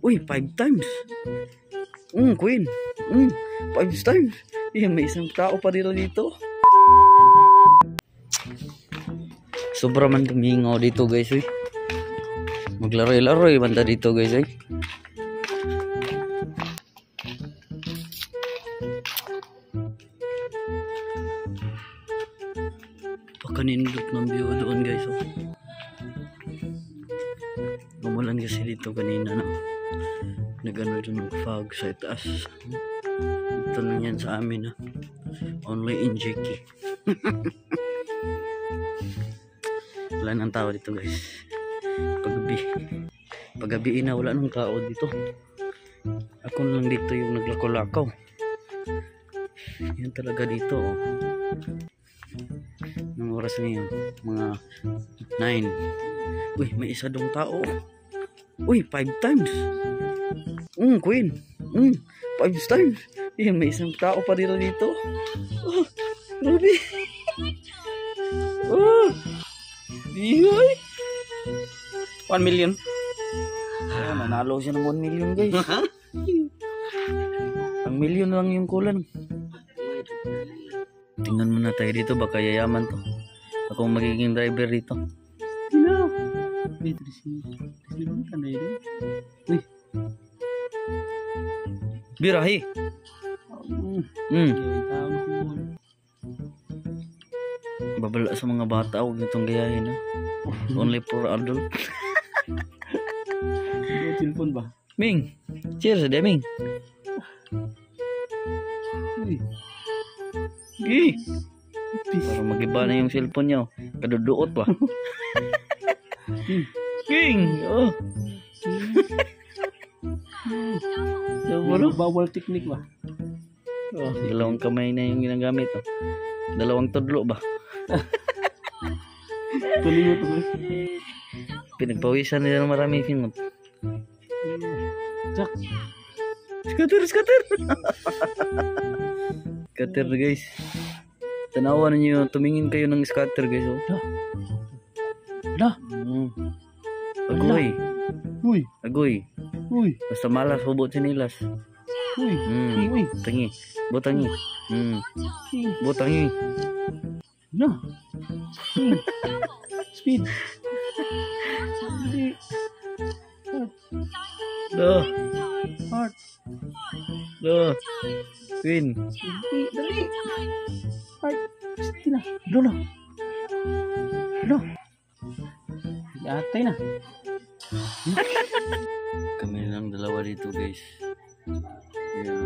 Uy, 5 times. Queen. 5 times. Yan, may isang tao pa dito. Sobra man tumingaw dito guys, uy. Maglaro-laro banda dito guys, ay. Pakanindot ng view doon guys, oh. Umulan kasi dito kanina, no. Nagano doon ng fog sa itaas. Ito na yan sa amin, ha. Only in JK. Wala nang tao dito guys. Paggabi na wala nang tao dito. Ako lang dito yung naglako-lakaw. Yan talaga dito, oh. Ng oras ngayon mga 9. Uy, may isa dong tao. Uy, 5 times. Queen. 5 times. Yan, may isang tao pa dito. Oh, grabe. Oh, ihoy. 1 million. Ayan, nanalo siya ng 1 million guys. Ang million lang yung kulang. Tingnan muna tayo dito, baka yayaman to. Ako magiging driver dito. No. Wait, Birahi. Babala sa mga bata, huwag nitong gayahin, ha? Only for adult. Cellphone ba? Ming, cheers, Deming. Para magiba na yung cellphone nyo. Kaduduot ba? King! Oh! Bawal technique ba? Oh, dalawang kamay na yung ginagamit, oh. Dalawang tudlo ba? Tuloy mo to. Pinagpawisan nila ng maraming singot. Jack. Scatter! Scatter guys. Tanawan niyo, tumingin kayo ng scatter guys, oh. Dah. Agoy. Uy. Basta malas, hubot sinilas. Uy. Tangi. Butangi. Butangi. No. Speed. Duh. Heart. Queen. Dali. Heart. Stina. Dolo. Atay na. Kami lang dalawa dito guys. Yeah.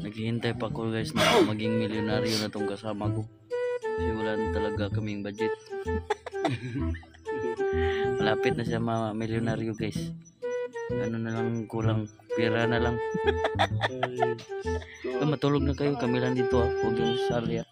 Naghihintay pa ako guys na maging milyonaryo na tong kasama ko. Kasi wala na talaga kaming budget. Malapit na siya milyonaryo guys. Ano na lang, kulang pera na lang. Matulog na kayo, kami lang dito, huwag yung sarya.